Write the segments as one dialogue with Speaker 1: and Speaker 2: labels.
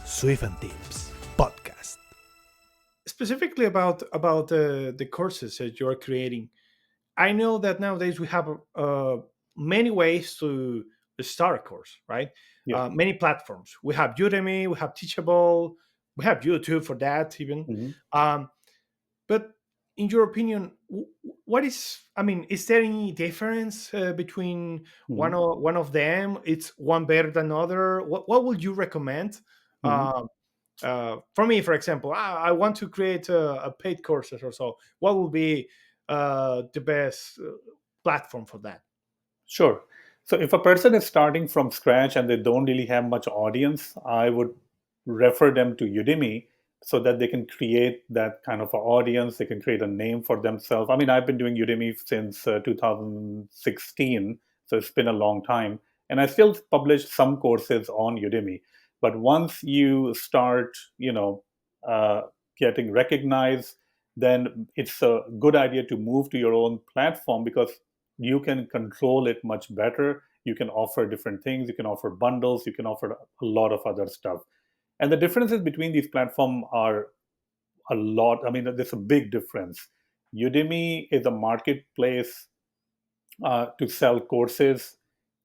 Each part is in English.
Speaker 1: Swift and Tips podcast.
Speaker 2: Specifically about the courses that you're creating. I know that nowadays we have many ways to start a course, right?
Speaker 3: Yeah.
Speaker 2: Many platforms. We have Udemy, we have Teachable, we have YouTube for that even.
Speaker 3: Mhm.
Speaker 2: Um, but in your opinion, what is? I mean, is there any difference between
Speaker 3: Mhm.
Speaker 2: one of them? It's one better than other. What would you recommend?
Speaker 3: Mhm.
Speaker 2: Uh, for me, for example, I want to create a paid courses or so. What would be the best platform for that?
Speaker 3: Sure. So if a person is starting from scratch and they don't really have much audience, I would refer them to Udemy so that they can create that kind of a audience. They can create a name for themselves. I mean, I've been doing Udemy since 2016, so it's been a long time. And I still publish some courses on Udemy. But once you start, uh, getting recognized, then it's a good idea to move to your own platform because you can control it much better. You can offer different things. You can offer bundles. You can offer a lot of other stuff. And the differences between these platforms are a lot. I mean, there's a big difference. Udemy is a marketplace to sell courses.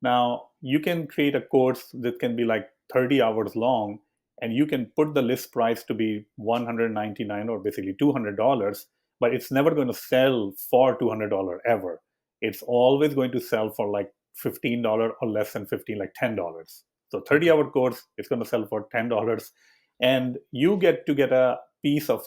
Speaker 3: Now, you can create a course that can be like 30 hours long, and you can put the list price to be 199 or basically $200, but it's never going to sell for $200 ever. It's always going to sell for like $15 or less than 15, like $10. So
Speaker 2: Okay,
Speaker 3: 30-hour course, it's going to sell for $10, and you get to get a piece of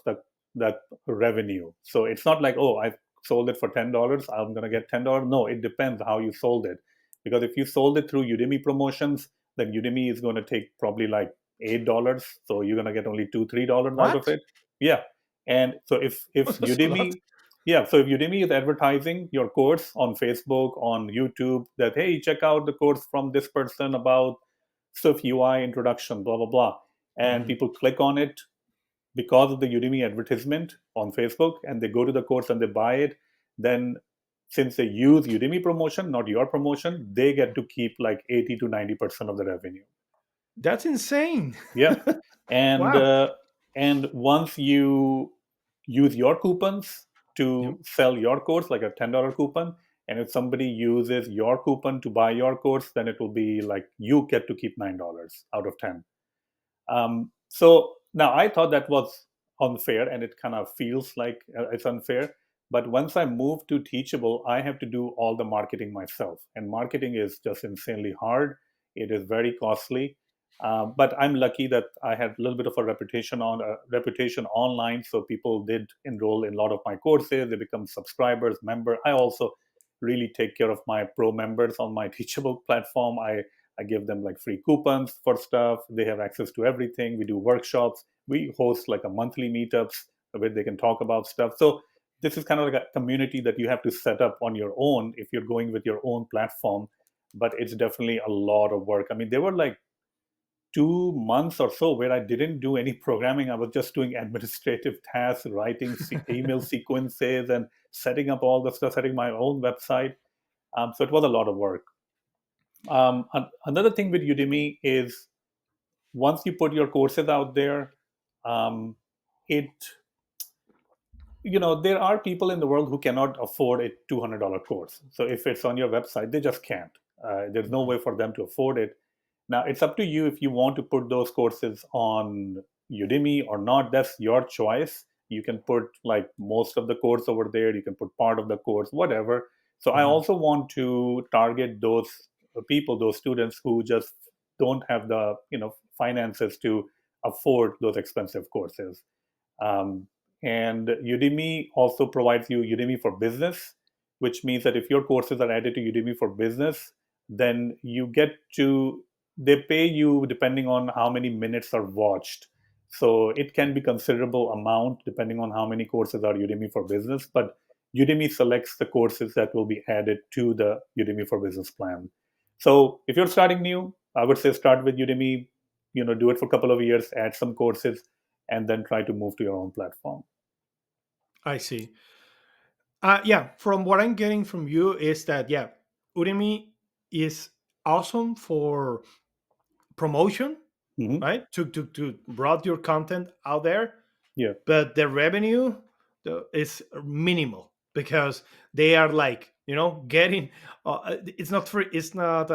Speaker 3: that revenue. So it's not like, oh, I sold it for $10, I'm going to get $10. No, it depends how you sold it. Because if you sold it through Udemy promotions, then Udemy is going to take probably like $8. So you're going to get only $2, $3 out of
Speaker 2: what?
Speaker 3: it. Yeah. And so if
Speaker 2: That's a lot.
Speaker 3: Udemy, yeah, so if Udemy is advertising your course on Facebook, on YouTube, that, hey, check out the course from this person about Swift UI introduction, blah, blah, blah. And
Speaker 2: Mhm.
Speaker 3: people click on it because of the Udemy advertisement on Facebook and they go to the course and they buy it, then since they use Udemy promotion, not your promotion, they get to keep like 80 to 90% of the revenue.
Speaker 2: That's insane.
Speaker 3: Yeah. And
Speaker 2: Wow.
Speaker 3: uh, and once you use your coupons
Speaker 2: Yep.
Speaker 3: to sell your course, like a $10 coupon, and if somebody uses your coupon to buy your course, then it will be like you get to keep $9 out of 10. So now I thought that was unfair, and it kind of feels like it's unfair. But once I moved to Teachable, I have to do all the marketing myself, and marketing is just insanely hard. It is very costly. But I'm lucky that I had a little bit of a reputation online, so people did enroll in a lot of my courses. They become subscribers, member. I also really take care of my pro members on my Teachable platform. I give them like free coupons for stuff. They have access to everything. We do workshops. We host like a monthly meetups where they can talk about stuff. So this is kind of like a community that you have to set up on your own if you're going with your own platform. But it's definitely a lot of work. I mean, there were like 2 months or so where I didn't do any programming. I was just doing administrative tasks, writing email sequences and setting up all the stuff, setting my own website. So it was a lot of work. Another thing with Udemy is once you put your courses out there, um, it there are people in the world who cannot afford a $200 course. So if it's on your website, they just can't. There's no way for them to afford it. Now it's up to you if you want to put those courses on Udemy or not. That's your choice. You can put like most of the course over there. You can put part of the course, whatever. So I
Speaker 2: Mhm.
Speaker 3: also want to target those people, those students who just don't have the finances to afford those expensive courses. Um, and Udemy also provides you Udemy for Business, which means that if your courses are added to Udemy for Business, then you get to, they pay you depending on how many minutes are watched. So it can be considerable amount depending on how many courses are Udemy for Business, but Udemy selects the courses that will be added to the Udemy for Business plan. So if you're starting new, I would say start with Udemy, do it for a couple of years, add some courses, and then try to move to your own platform.
Speaker 2: I see. Yeah, from what I'm getting from you is that yeah, Udemy is awesome for promotion.
Speaker 3: Hmm.
Speaker 2: right? To broad your content out there,
Speaker 3: Yeah.
Speaker 2: but the revenue is minimal because they are like, getting, it's not free, it's not,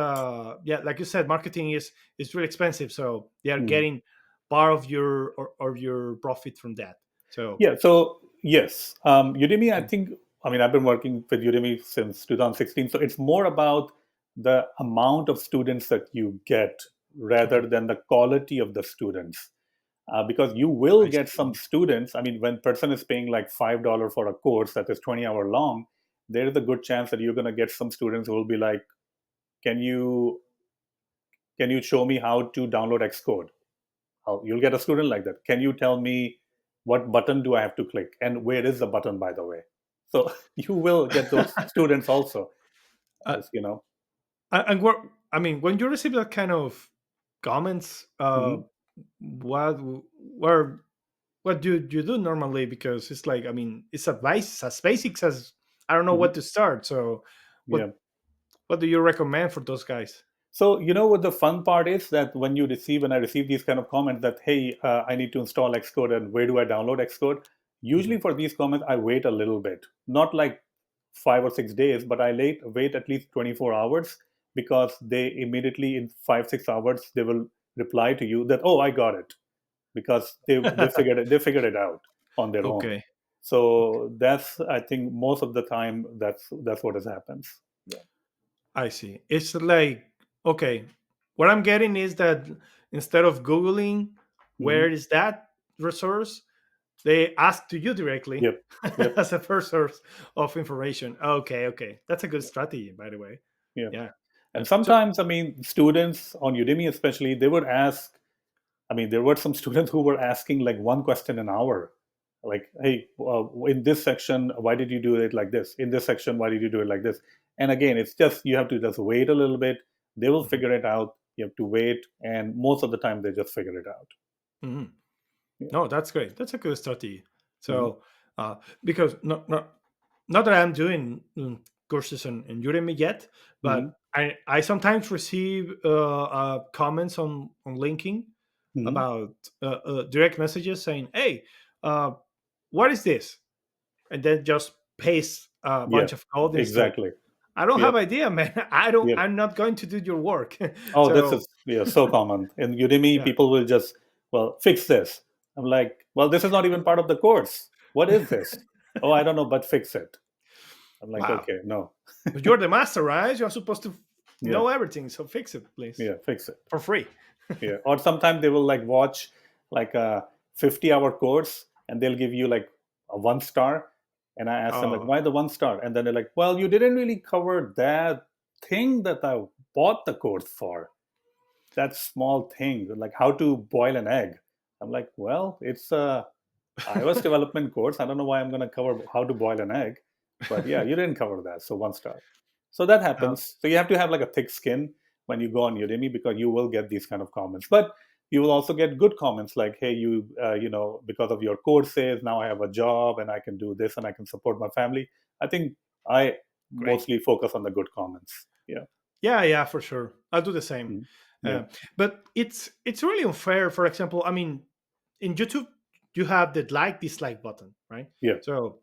Speaker 2: yeah, like you said, marketing is really expensive, so they are
Speaker 3: Mm.
Speaker 2: getting part of your, or your profit from that. So
Speaker 3: Yeah. So yes, Udemy. I think. I mean, I've been working with Udemy since 2016. So it's more about the amount of students that you get rather
Speaker 2: okay,
Speaker 3: than the quality of the students. Because you will
Speaker 2: I
Speaker 3: get some
Speaker 2: see.
Speaker 3: students. I mean, when person is paying like $5 for a course that is 20-hour long, there is a good chance that you're going to get some students who will be like, "Can you show me how to download Xcode?" You'll get a student like that. Can you tell me what button do I have to click and where is the button, by the way? So you will get those students also,
Speaker 2: uh,
Speaker 3: as you know.
Speaker 2: and what, I mean, when you receive that kind of comments,
Speaker 3: Hmm.
Speaker 2: what where what do you do normally? Because it's like, I mean, it's advice as basics as, I don't know
Speaker 3: Hmm.
Speaker 2: what to start. So what
Speaker 3: Yeah.
Speaker 2: what do you recommend for those guys?
Speaker 3: So you know what the fun part is, that when I receive these kind of comments that, hey, I need to install Xcode and where do I download Xcode? Usually
Speaker 2: Mhm.
Speaker 3: for these comments, I wait a little bit, not like 5 or 6 days, but I wait at least 24 hours, because they immediately in 5 6 hours they will reply to you that, oh, I got it, because they figured it out on their own.
Speaker 2: Okay, okay,
Speaker 3: So that's, I think, most of the time that's what has happens. Yeah.
Speaker 2: I see. It's like, okay, what I'm getting is that instead of googling
Speaker 3: Hmm.
Speaker 2: where is that resource, they ask to you directly
Speaker 3: Yep. Yep.
Speaker 2: as a first source of information. Okay, okay, that's a good strategy, by the way.
Speaker 3: Yeah.
Speaker 2: Yeah,
Speaker 3: And
Speaker 2: so
Speaker 3: sometimes, I mean, students on Udemy, especially, they would ask. I mean, there were some students who were asking like one question an hour, like, "Hey, in this section, why did you do it like this? In this section, why did you do it like this?" And again, it's just you have to just wait a little bit. They will
Speaker 2: mhm,
Speaker 3: figure it out. You have to wait, and most of the time, they just figure it out.
Speaker 2: mhm.
Speaker 3: Yeah.
Speaker 2: No, that's great. That's a good strategy.
Speaker 3: Hmm.
Speaker 2: So, because not that I'm doing courses in Udemy yet,
Speaker 3: Hmm.
Speaker 2: but I sometimes receive comments on LinkedIn
Speaker 3: Hmm.
Speaker 2: about direct messages saying, "Hey, uh, what is this?" And then just paste a
Speaker 3: Yeah.
Speaker 2: bunch of code instead.
Speaker 3: Exactly.
Speaker 2: I don't have
Speaker 3: Yep.
Speaker 2: idea, man. I don't.
Speaker 3: Yep.
Speaker 2: I'm not going to do your work.
Speaker 3: Oh, this
Speaker 2: So
Speaker 3: is, yeah, so common. In Udemy,
Speaker 2: yeah.
Speaker 3: people will just, well, fix this. I'm like, well, this is not even part of the course. What is this? Oh, I don't know, but fix it. I'm like,
Speaker 2: Wow.
Speaker 3: okay, no.
Speaker 2: But you're the master, right? You're supposed to
Speaker 3: Yeah,
Speaker 2: know everything. So fix it, please,
Speaker 3: yeah, fix it.
Speaker 2: for free.
Speaker 3: Yeah. Or sometimes they will like watch like a 50-hour course and they'll give you like a 1 star. And I ask them like,
Speaker 2: Oh,
Speaker 3: why the 1 star? And then they're like, well, you didn't really cover that thing that I bought the course for. That small thing, like how to boil an egg. I'm like, well, it's a iOS development course. I don't know why I'm going to cover how to boil an egg, but yeah, you didn't cover that, so 1 star. So that
Speaker 2: uh,
Speaker 3: happens. So you have to have like a thick skin when you go on Udemy, because you will get these kind of comments. But you will also get good comments like, "Hey, because of your courses, now I have a job and I can do this and I can support my family." I think I
Speaker 2: great.
Speaker 3: mostly focus on the good comments. Yeah.
Speaker 2: Yeah, yeah, for sure. I'll do the same.
Speaker 3: Mhm. Yeah.
Speaker 2: Uh, but it's really unfair. For example, I mean, in YouTube, you have the like dislike button, right?
Speaker 3: Yeah.
Speaker 2: So,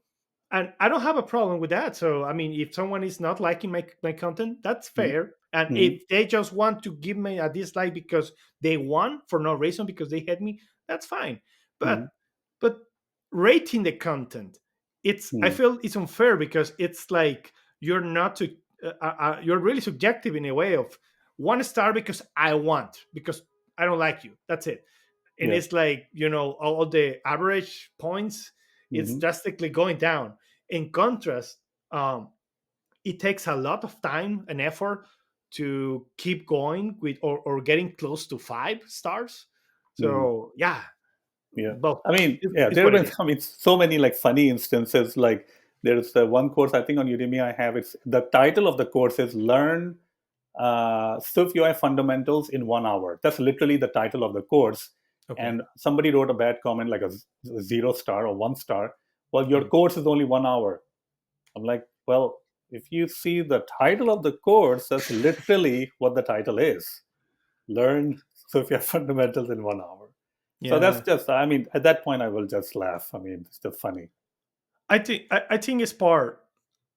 Speaker 2: and I don't have a problem with that. So, I mean, if someone is not liking my content, that's
Speaker 3: Mhm.
Speaker 2: fair. And
Speaker 3: Mhm.
Speaker 2: if they just want to give me a dislike because they want for no reason because they hate me, that's fine.
Speaker 3: Mhm.
Speaker 2: But rating the content, I
Speaker 3: Mhm.
Speaker 2: feel it's unfair because it's like you're not to you're really subjective in a way of 1 star because I want, because I don't like you, that's it. And
Speaker 3: Yeah.
Speaker 2: it's like, all the average points, it's
Speaker 3: Mhm.
Speaker 2: drastically going down. In contrast, um, it takes a lot of time and effort to keep going with, or getting close to 5 stars.
Speaker 3: Mhm.
Speaker 2: So yeah,
Speaker 3: Yeah.
Speaker 2: well,
Speaker 3: I mean, yeah,
Speaker 2: it's
Speaker 3: there have
Speaker 2: what it
Speaker 3: been,
Speaker 2: is.
Speaker 3: I mean, so many like funny instances. Like there's one course I think on Udemy I have. It's the title of the course is Learn Swift UI Fundamentals in 1 hour. That's literally the title of the course.
Speaker 2: Okay.
Speaker 3: And somebody wrote a bad comment like a 0 star or 1 star. Well, your
Speaker 2: Mhm.
Speaker 3: course is only 1 hour. I'm like, well, if you see the title of the course, that's literally what the title is. Learn So if you have fundamentals in 1 hour. So that's
Speaker 2: Yeah.
Speaker 3: just, I mean, at that point, I will just laugh. I mean, it's just funny.
Speaker 2: I think it's part.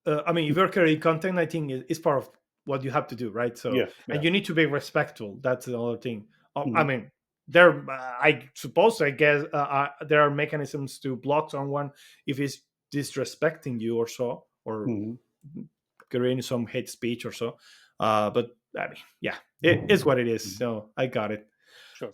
Speaker 2: I mean, if you're creating content, I think it's part of what you have to do, right? So,
Speaker 3: Yeah,
Speaker 2: and
Speaker 3: yeah.
Speaker 2: you need to be respectful. That's the other thing. I
Speaker 3: Mhm,
Speaker 2: mean, there. I suppose. I guess there are mechanisms to block someone if he's disrespecting you or so, or
Speaker 3: mhm.
Speaker 2: creating some hate speech or so. But I mean, yeah, it is what it is.
Speaker 3: Mhm.
Speaker 2: So I got it.
Speaker 3: Sure.